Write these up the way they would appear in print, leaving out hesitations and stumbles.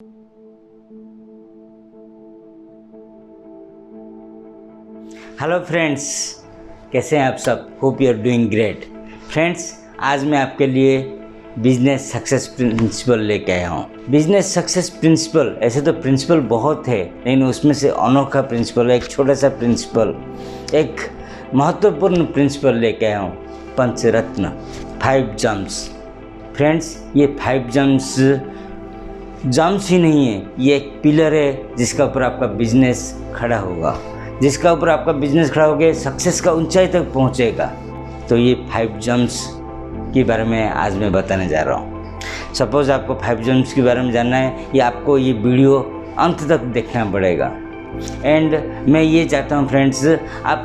Hello friends, कैसे हैं आप सब? Hope you are doing great. Friends, आज मैं आपके लिए बिजनेस सक्सेस प्रिंसिपल लेके आया हूँ। बिजनेस सक्सेस प्रिंसिपल, ऐसे तो प्रिंसिपल बहुत है, लेकिन उसमें से अनोखा प्रिंसिपल, एक छोटा सा प्रिंसिपल, एक महत्वपूर्ण प्रिंसिपल लेके आया हूँ। पंचरत्न, 5 जम्स। फ्रेंड्स, ये 5 जम्स ही नहीं है, ये एक पिलर है जिसका ऊपर आपका बिजनेस खड़ा होगा, जिसका ऊपर आपका बिजनेस खड़ा होकर सक्सेस का ऊंचाई तक पहुंचेगा। तो ये 5 जम्स के बारे में आज मैं बताने जा रहा हूँ। सपोज़ आपको 5 जम्स के बारे में जानना है, या आपको ये वीडियो अंत तक देखना पड़ेगा। एंड मैं ये चाहता हूँ फ्रेंड्स, आप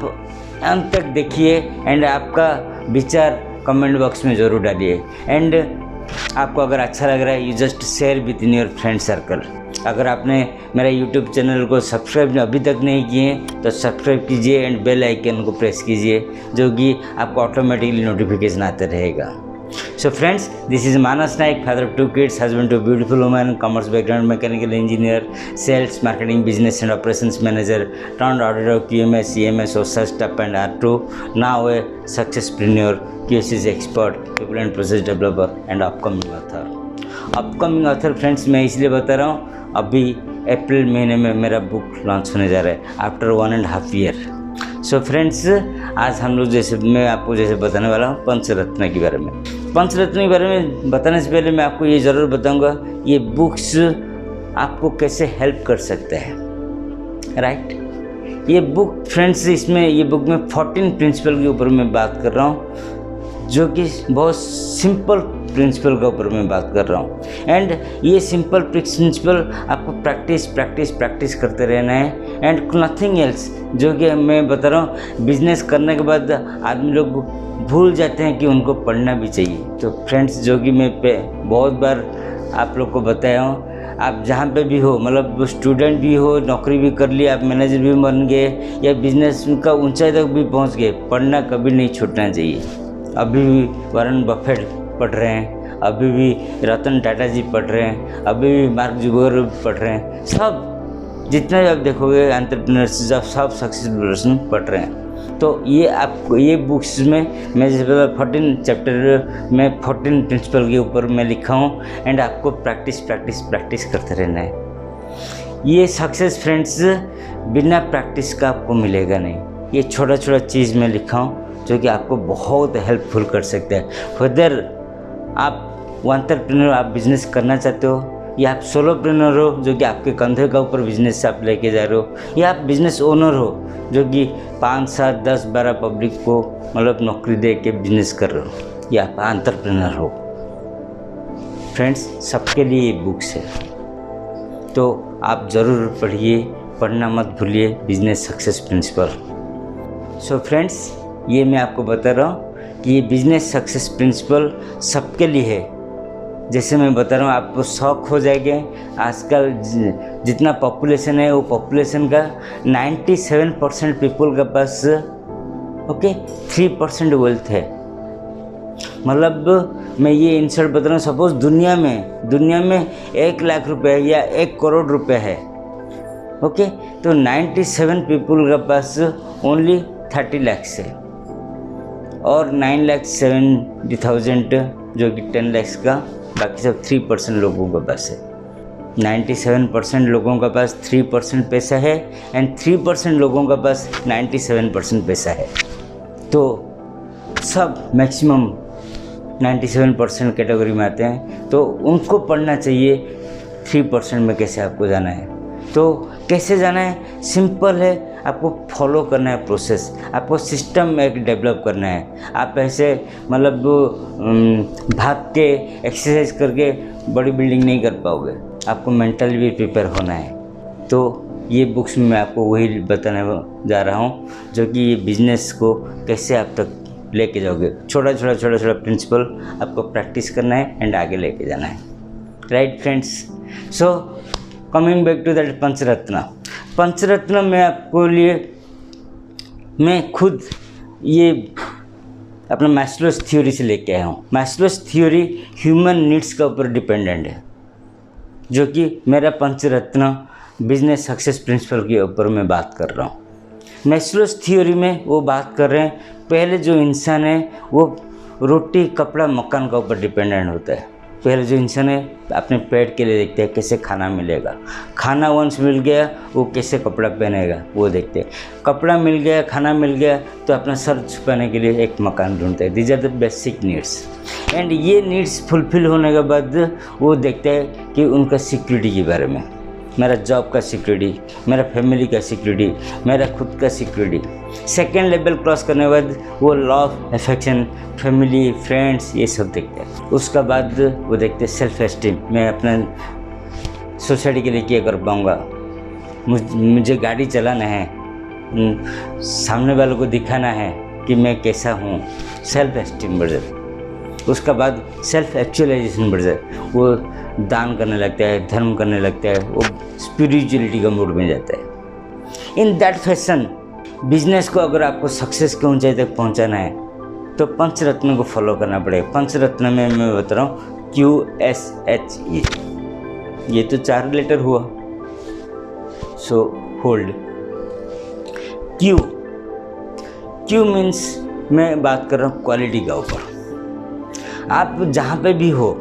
अंत तक देखिए एंड आपका विचार कमेंट बॉक्स में ज़रूर डालिए। एंड आपको अगर अच्छा लग रहा है, you just share with in your friend circle. अगर आपने मेरा यूट्यूब चैनल को सब्सक्राइब अभी तक नहीं किए तो सब्सक्राइब कीजिए एंड बेल आइकन को प्रेस कीजिए, जो कि आपको ऑटोमेटिकली नोटिफिकेशन आते रहेगा। So friends, this is Manas Naik, father of 2 kids, husband to beautiful woman, commerce background, mechanical engineer, sales, marketing, business and operations manager, turned auditor, QMS, CMS, OSHA staff and R2, now a successpreneur, QSS expert, people and process developer and upcoming author। Upcoming author friends मैं इसलिए बता रहा हूँ, अभी अप्रैल महीने में मेरा book launch होने जा रहा है आफ्टर 1.5 year। सो फ्रेंड्स, आज हम लोग मैं आपको बताने वाला हूँ पंचरत्न के बारे में। पंचरत्न के बारे में बताने से पहले मैं आपको ये ज़रूर बताऊँगा ये बुक्स आपको कैसे हेल्प कर सकते हैं, राइट। ये बुक फ्रेंड्स, ये बुक में 14 प्रिंसिपल के ऊपर मैं बात कर रहा हूँ, जो कि बहुत सिंपल प्रिंसिपल के ऊपर मैं बात कर रहा हूँ। एंड ये सिंपल प्रिंसिपल आपको प्रैक्टिस करते रहना है एंड नथिंग एल्स। जो कि मैं बता रहा हूँ, बिजनेस करने के बाद आदमी लोग भूल जाते हैं कि उनको पढ़ना भी चाहिए। तो फ्रेंड्स, जो कि मैं बहुत बार आप लोग को बताया हूँ, आप जहाँ पे भी हो, मतलब स्टूडेंट भी हो, नौकरी भी कर ली, आप मैनेजर भी बन गए या बिजनेस का ऊंचाई तक भी पहुँच गए, पढ़ना कभी नहीं छूटना चाहिए। अभी भी वॉरेन बफेट पढ़ रहे हैं, अभी भी रतन टाटा जी पढ़ रहे हैं, अभी भी मार्क जुगरबर्ग पढ़ रहे हैं, सब जितने भी आप देखोगे एंटरप्रेन्योर्स सब सक्सेसफुल पर्सन पढ़ रहे हैं। तो ये आपको ये बुक्स में मैं जैसे 14 चैप्टर में 14 प्रिंसिपल के ऊपर मैं लिखा हूँ एंड आपको प्रैक्टिस करते रहना है। ये सक्सेस फ्रेंड्स बिना प्रैक्टिस का आपको मिलेगा नहीं। ये छोटा चीज़ मैं लिखा हूँ जो कि आपको बहुत हेल्पफुल कर सकता है। वेदर आप एंटरप्रेन्योर, आप बिजनेस करना चाहते हो, या आप सोलोप्रेन्योर हो जो कि आपके कंधे का ऊपर बिजनेस आप लेके जा रहे हो, या आप बिजनेस ओनर हो जो कि 5, 7, 10, 12 पब्लिक को मतलब नौकरी दे के बिजनेस कर रहे हो, या आप एंटरप्रेन्योर हो, फ्रेंड्स सबके लिए ये बुक्स है। तो आप ज़रूर पढ़िए, पढ़ना मत भूलिए, business success principle. So friends, ये मैं आपको बता रहा हूँ कि ये बिजनेस सक्सेस प्रिंसिपल सबके लिए है। जैसे मैं बता रहा हूँ, आपको शौक हो जाएगा। आजकल जितना पॉपुलेशन है, वो पॉपुलेशन का 97% पीपल के पास 3% वेल्थ है। मतलब मैं ये इंसल्ट बता रहा हूँ, सपोज दुनिया में 1 लाख रुपए या 1 करोड़ रुपए है, तो 97 पीपल के पास ओनली 30 lakhs है, और 9,70,000 जो कि 10 lakhs का, बाकी सब 3% लोगों के पास है। 97% लोगों के पास 3% पैसा है एंड 3% लोगों के पास 97% पैसा है। तो सब मैक्सिमम 97% कैटेगरी में आते हैं, तो उनको पढ़ना चाहिए 3% में कैसे आपको जाना है। तो कैसे जाना है? सिंपल है, आपको फॉलो करना है प्रोसेस, आपको सिस्टम एक डेवलप करना है। आप ऐसे मतलब भाग के एक्सरसाइज करके बड़ी बिल्डिंग नहीं कर पाओगे, आपको मेंटली भी प्रिपेयर होना है। तो ये बुक्स में मैं आपको वही बताने जा रहा हूँ, जो कि ये बिजनेस को कैसे आप तक लेके जाओगे। छोटा प्रिंसिपल आपको प्रैक्टिस करना है एंड आगे लेके जाना है, right friends. So coming back to that Pancharatna में आपको लिए मैं खुद ये अपना मैस्लोस थ्योरी से लेके आया हूँ। मैस्लोस थ्योरी ह्यूमन नीड्स का ऊपर डिपेंडेंट है। जो कि मेरा पंचरत्न बिजनेस सक्सेस प्रिंसिपल के ऊपर मैं बात कर रहा हूँ। मैस्लोस थ्योरी में वो बात कर रहे हैं, पहले जो इंसान है वो रोटी कपड़ा मकान के ऊपर डिपेंडेंट होता है। पहले जो इंसान है अपने पेट के लिए देखते हैं कैसे खाना मिलेगा, खाना वंस मिल गया वो कैसे कपड़ा पहनेगा वो देखते हैं, कपड़ा मिल गया खाना मिल गया तो अपना सर छुपाने के लिए एक मकान ढूंढते हैं। These are the basic needs and ये नीड्स फुलफिल होने के बाद वो देखते हैं कि उनका सिक्योरिटी के बारे में, मेरा जॉब का सिक्योरिटी, मेरा फैमिली का सिक्योरिटी, मेरा खुद का सिक्योरिटी। सेकेंड लेवल क्रॉस करने के बाद वो लव अफेक्शन फैमिली फ्रेंड्स ये सब देखते हैं। उसका बाद वो देखते हैं सेल्फ एस्टीम, मैं अपना सोसाइटी के लिए क्या कर पाऊँगा, मुझे गाड़ी चलाना है, सामने वालों को दिखाना है कि मैं कैसा हूँ, सेल्फ एस्टीम बढ़ जाता है। उसका बाद सेल्फ एक्चुअलाइजेशन बढ़ जाए, वो दान करने लगता है, धर्म करने लगता है, वो स्पिरिचुअलिटी का मूड में जाता है। इन दैट फैशन बिजनेस को अगर आपको सक्सेस की ऊंचाई तक पहुंचाना है तो पंचरत्न को फॉलो करना पड़ेगा। पंचरत्न में मैं बता रहा हूँ QSHE, ये तो 4 लेटर हुआ, सो होल्ड। Q मीन्स मैं बात कर रहा हूँ क्वालिटी का ऊपर। आप जहाँ पे भी हो,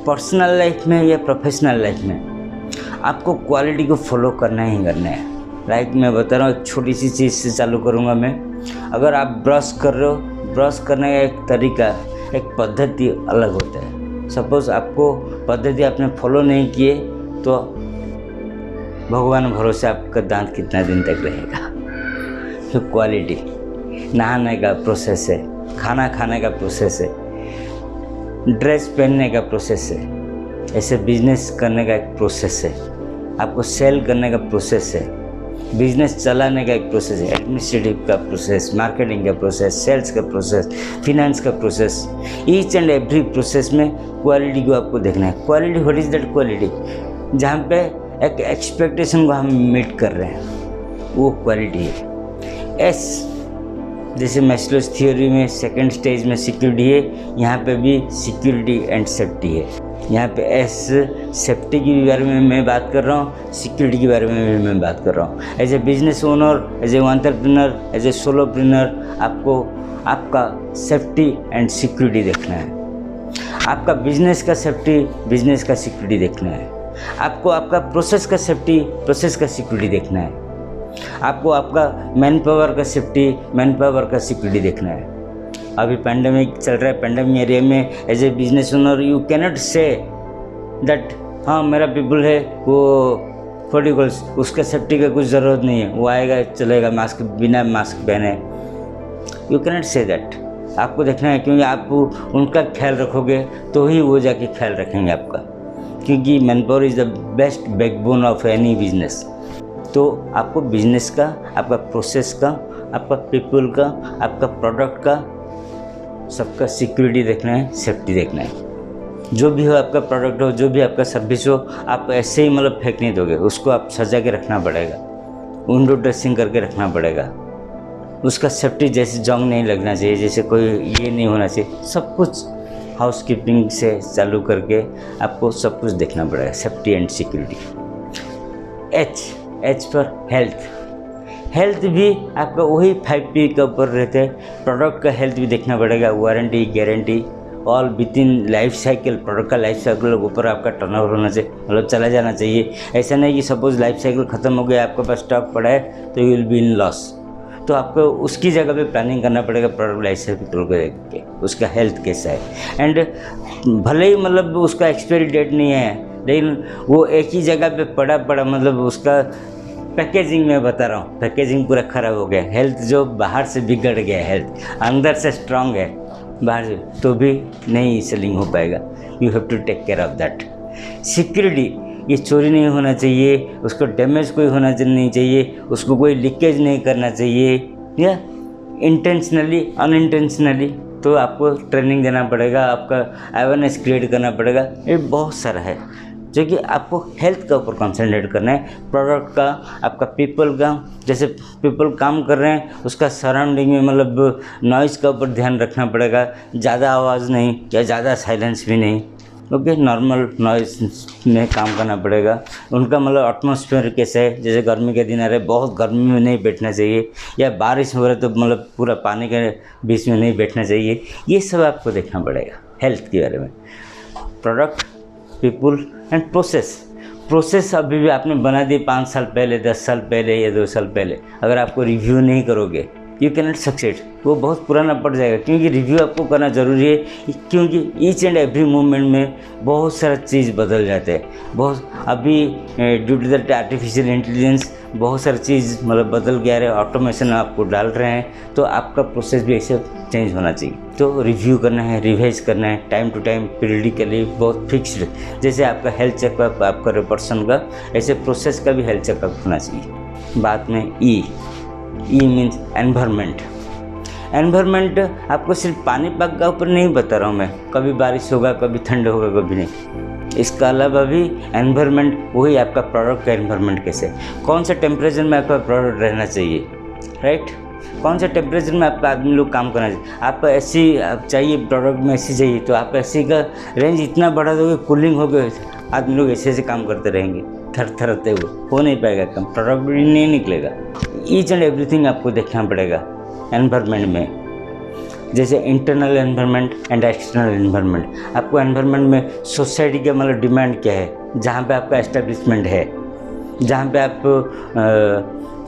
पर्सनल लाइफ में या प्रोफेशनल लाइफ में, आपको क्वालिटी को फॉलो करना ही करना है। लाइक मैं बता रहा हूँ, एक छोटी सी चीज़ से चालू करूँगा मैं। अगर आप ब्रश कर रहे हो, ब्रश करने का एक तरीका, एक पद्धति अलग होता है। सपोज़ आपको पद्धति आपने फॉलो नहीं किए तो भगवान भरोसे आपका दांत कितना दिन तक रहेगा। तो क्वालिटी, नहाने का प्रोसेस है, खाना खाने का प्रोसेस है, ड्रेस पहनने का प्रोसेस है, ऐसे बिजनेस करने का एक प्रोसेस है, आपको सेल करने का प्रोसेस है, बिजनेस चलाने का एक प्रोसेस है, एडमिनिस्ट्रेटिव का प्रोसेस, मार्केटिंग का प्रोसेस, सेल्स का प्रोसेस, फिनेंस का process. Each and every process में क्वालिटी को आपको देखना है। Quality, what is that quality? जहाँ पे एक एक्सपेक्टेशन को हम मीट कर रहे हैं वो क्वालिटी है। एस जैसे मैस्लोस थ्योरी में सेकंड स्टेज में सिक्योरिटी है, यहाँ पे भी सिक्योरिटी एंड सेफ्टी है। यहाँ पे एस सेफ्टी के बारे में मैं बात कर रहा हूँ, सिक्योरिटी के बारे में भी मैं बात कर रहा हूँ। As a business owner, as a entrepreneur, as a solopreneur, आपको आपका सेफ्टी एंड सिक्योरिटी देखना है। आपका बिजनेस का सेफ्टी, बिजनेस का सिक्योरिटी देखना है। आपको आपका प्रोसेस का सेफ्टी, प्रोसेस का सिक्योरिटी देखना है। आपको आपका मैन पावर का सेफ्टी, मैन पावर का सिक्योरिटी देखना है। अभी पैंडेमिक चल रहा है, पैंडेमिक एरिया में as a business owner you cannot say that हाँ मेरा पीपल है वो फोर्टिकल्स, उसका सेफ्टी का कुछ ज़रूरत नहीं है, वो आएगा चलेगा मास्क बिना मास्क पहने। You cannot say that. आपको देखना है, क्योंकि आप उनका ख्याल रखोगे तो ही वो जाके ख्याल रखेंगे आपका, क्योंकि man power is the best backbone of any business. तो आपको बिजनेस का, आपका प्रोसेस का, आपका पीपल का, आपका प्रोडक्ट का, सबका सिक्योरिटी देखना है, सेफ्टी देखना है। जो भी हो आपका प्रोडक्ट हो, जो भी आपका सर्विस हो, आप ऐसे ही मतलब फेंक नहीं दोगे, उसको आप सजा के रखना पड़ेगा, विंडो ड्रेसिंग करके रखना पड़ेगा। उसका सेफ्टी जैसे जंग नहीं लगना चाहिए, जैसे कोई ये नहीं होना चाहिए। सब कुछ हाउसकीपिंग से चालू करके आपको सब कुछ देखना पड़ेगा, सेफ्टी एंड सिक्योरिटी। एच पर हेल्थ भी आपका वही 5P के ऊपर रहते हैं। प्रोडक्ट का हेल्थ भी देखना पड़ेगा, warranty guarantee all with in life cycle. Product का लाइफ साइकिल के ऊपर आपका टर्नओवर होना चाहिए, मतलब चला जाना चाहिए। ऐसा नहीं कि सपोज लाइफ साइकिल ख़त्म हो गया, आपके पास स्टॉक पड़ा है तो you will be in loss, तो आपको उसकी जगह पे प्लानिंग करना पड़ेगा प्रोडक्ट लाइफ साइकिल को देख के उसका हेल्थ कैसा है। एंड भले ही मतलब उसका एक्सपायरी डेट नहीं है, लेकिन वो एक ही जगह पे पड़ा मतलब उसका पैकेजिंग में बता रहा हूँ, पैकेजिंग पूरा ख़राब हो गया। हेल्थ जो बाहर से बिगड़ गया, हेल्थ अंदर से स्ट्रांग है, बाहर से तो भी नहीं सेलिंग हो पाएगा। You have to take care of that. Security, ये चोरी नहीं होना चाहिए, उसको डैमेज कोई होना नहीं चाहिए, उसको कोई लीकेज नहीं करना चाहिए, या इंटेंशनली अनइंटेंशनली तो आपको ट्रेनिंग देना पड़ेगा, आपका अवेयरनेस क्रिएट करना पड़ेगा। ये बहुत सारा है जो कि आपको हेल्थ के ऊपर कंसंट्रेट करना है, प्रोडक्ट का, आपका पीपल का। जैसे पीपल काम कर रहे हैं उसका सराउंडिंग में मतलब नॉइज़ का ऊपर ध्यान रखना पड़ेगा, ज़्यादा आवाज़ नहीं या ज़्यादा साइलेंस भी नहीं, ओके, नॉर्मल नॉइज़ में काम करना पड़ेगा। उनका मतलब एटमॉस्फेयर कैसा है, जैसे गर्मी के दिन आ रहे, बहुत गर्मी में नहीं बैठना चाहिए, या बारिश हो रहा है तो मतलब पूरा पानी के बीच में नहीं बैठना चाहिए। ये सब आपको देखना पड़ेगा हेल्थ के बारे में। प्रोडक्ट, पीपल एंड प्रोसेस अभी भी आपने बना दी 5 साल पहले, 10 साल पहले या 2 साल पहले, अगर आपको रिव्यू नहीं करोगे यू कैन नॉट सक्सेड, वो बहुत पुराना पड़ जाएगा। क्योंकि रिव्यू आपको करना ज़रूरी है, क्योंकि ईच एंड एवरी मूवमेंट में बहुत सारा चीज़ बदल जाते हैं। बहुत अभी due to the artificial intelligence बहुत सारी चीज़ मतलब बदल गया है, ऑटोमेशन आपको डाल रहे हैं, तो आपका प्रोसेस भी ऐसे चेंज होना चाहिए। तो रिव्यू करना है, रिवाइज करना है टाइम टू टाइम, पीरियडिकली, बहुत फिक्स्ड। जैसे आपका हेल्थ चेकअप आपका पर्सन का, ऐसे प्रोसेस का भी हेल्थ चेकअप होना चाहिए। बाद में ई मीन्स एनवायरनमेंट। एनवायरनमेंट आपको सिर्फ पानी पाक का ऊपर नहीं बता रहा हूँ मैं, कभी बारिश होगा, कभी ठंड होगा, कभी नहीं। इसका अलावा भी एनवायरनमेंट, वही आपका प्रोडक्ट का एनवायरनमेंट कैसे, कौन सा टेम्परेचर में आपका प्रोडक्ट रहना चाहिए, राइट, कौन सा टेम्परेचर में आपका आदमी लोग काम करना चाहिए। आपका एसी चाहिए, प्रोडक्ट में एसी चाहिए, तो आप एसी का रेंज इतना बढ़ा दोगे, कूलिंग हो गए, आदमी लोग ऐसे काम करते रहेंगे थरथरते हुए, हो नहीं पाएगा कम, प्रोडक्ट भी नहीं निकलेगा। ईच एंड एवरीथिंग आपको देखना पड़ेगा एनवायरनमेंट में, जैसे internal environment and external environment. आपको एनवायरनमेंट में सोसाइटी का मतलब डिमांड क्या है, जहाँ पे आपका एस्टेब्लिशमेंट है, जहाँ पे आप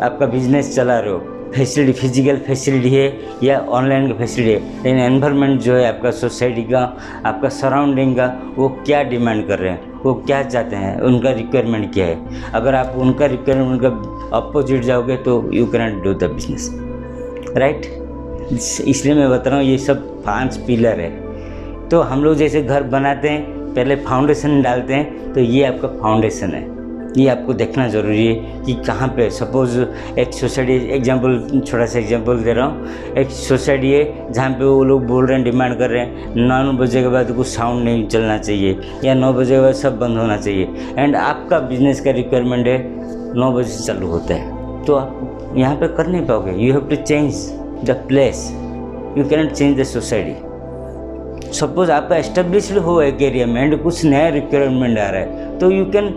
आपका बिजनेस चला रहे हो, फैसिलिटी, फिजिकल फैसिलिटी है या ऑनलाइन की फैसिलिटी है, लेकिन एनवायरनमेंट जो है आपका सोसाइटी का, आपका सराउंडिंग का, वो क्या डिमांड कर रहे हैं, वो क्या चाहते हैं, उनका रिक्वायरमेंट क्या है। अगर आप उनका रिक्वायरमेंट का अपोजिट जाओगे तो you can not do the business, right. इसलिए मैं बता रहा हूँ ये सब 5 पिलर है। तो हम लोग जैसे घर बनाते हैं, पहले फाउंडेशन डालते हैं, तो ये आपका फाउंडेशन है। ये आपको देखना ज़रूरी है कि कहाँ पे, सपोज़ एक सोसाइटी, एग्जांपल, छोटा सा एग्जांपल दे रहा हूँ, एक सोसाइटी है जहाँ पे वो लोग बोल रहे हैं, डिमांड कर रहे हैं 9 बजे के बाद कुछ साउंड नहीं चलना चाहिए, या 9 बजे के बाद सब बंद होना चाहिए, एंड आपका बिजनेस का रिक्वायरमेंट है 9 बजे से चालू होता है, तो आप यहाँ पे कर नहीं पाओगे। You have to change the place, you can not change the society. Suppose आपका एस्टेब्लिश्ड हो एक एरिया में एंड कुछ नया रिक्वायरमेंट आ रहा है, तो यू कैन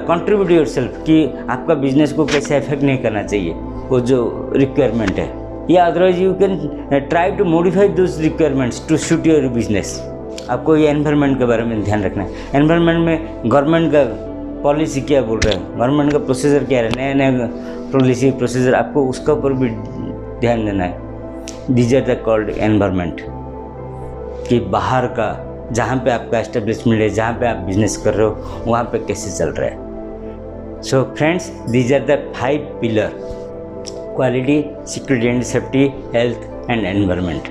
कंट्रीब्यूट योरसेल्फ कि आपका बिजनेस को कैसे इफेक्ट नहीं करना चाहिए वो जो रिक्वायरमेंट है, या otherwise you can try to modify those requirements to suit your business. आपको ये एनवायरनमेंट के बारे में ध्यान रखना है। एनवायरनमेंट में गवर्नमेंट का पॉलिसी क्या बोल रहा है, गवर्नमेंट का प्रोसीजर क्या है, नया नया पॉलिसी प्रोसीजर, आपको उसका ऊपर भी ध्यान देना है। These are the called environment, कि बाहर का जहाँ पे आपका एस्टेब्लिशमेंट है, जहाँ पे आप बिजनेस कर रहे हो, वहाँ पे कैसे चल रहा है। So friends, these are the 5 pillar: quality, security and safety, health and environment,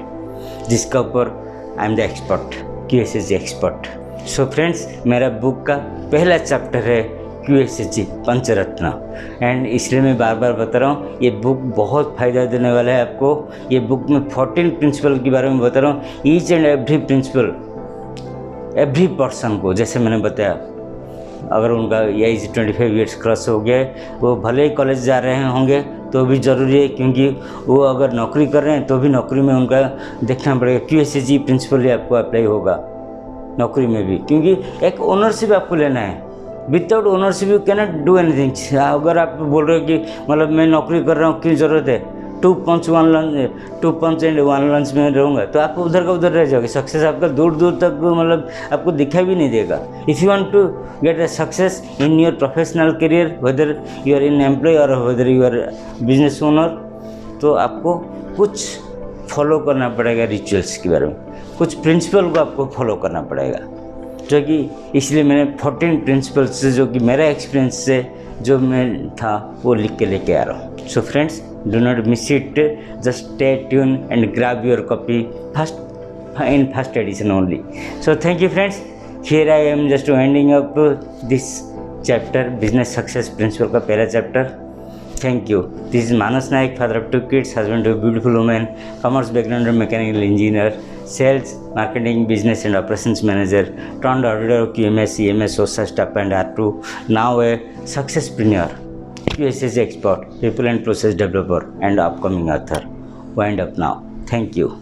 जिसका ऊपर I am the expert, QSHG expert. So friends, मेरा बुक का पहला चैप्टर है QSHG पंचरत्न, एंड इसलिए मैं बार बार बता रहा हूँ ये बुक बहुत फ़ायदा देने वाला है आपको। ये बुक में 14 प्रिंसिपल के बारे में बता रहा हूँ। Each and every principle, every person को, जैसे मैंने बताया, अगर उनका एज 25 ईयर्स क्रॉस हो गया, वो भले ही कॉलेज जा रहे होंगे तो भी ज़रूरी है, क्योंकि वो अगर नौकरी कर रहे हैं तो भी नौकरी में उनका देखना पड़ेगा। QSHG प्रिंसिपल ही आपको अप्लाई होगा नौकरी में भी, क्योंकि एक ओनरशिप आपको लेना है। Without ownership you can not do anything. अगर आप बोल रहे हो कि मतलब मैं नौकरी कर रहा हूँ, क्यों ज़रूरत है, 2 पंच एंड 1 लंच में रहूँगा, तो आप उधर का उधर रह जाओगे। सक्सेस आपका दूर दूर तक मतलब आपको दिखाई भी नहीं देगा। If you want to get a success in your professional career, whether you are in employ or whether you are business owner, तो आपको कुछ फॉलो करना पड़ेगा रिचुअल्स के बारे में, कुछ प्रिंसिपल को आपको फॉलो करना पड़ेगा, जो कि इसलिए मैंने 14 प्रिंसिपल्स से, जो कि मेरा एक्सपीरियंस से जो मैं था, वो लिख के लेके आ रहा हूँ। So friends, do not miss it, just stay tune and grab your copy in first edition only. So thank you friends, here I am just ending up this chapter, business success principle का पहला chapter. Thank you. This is Manas Naik, father of 2 kids, husband to a beautiful woman, commerce background, mechanical engineer, sales, marketing, business and operations manager, turned auditor of QMS, EMS, social staff and R2, now a successpreneur, QSHG expert, people and process developer and upcoming author. Wind up now. Thank you.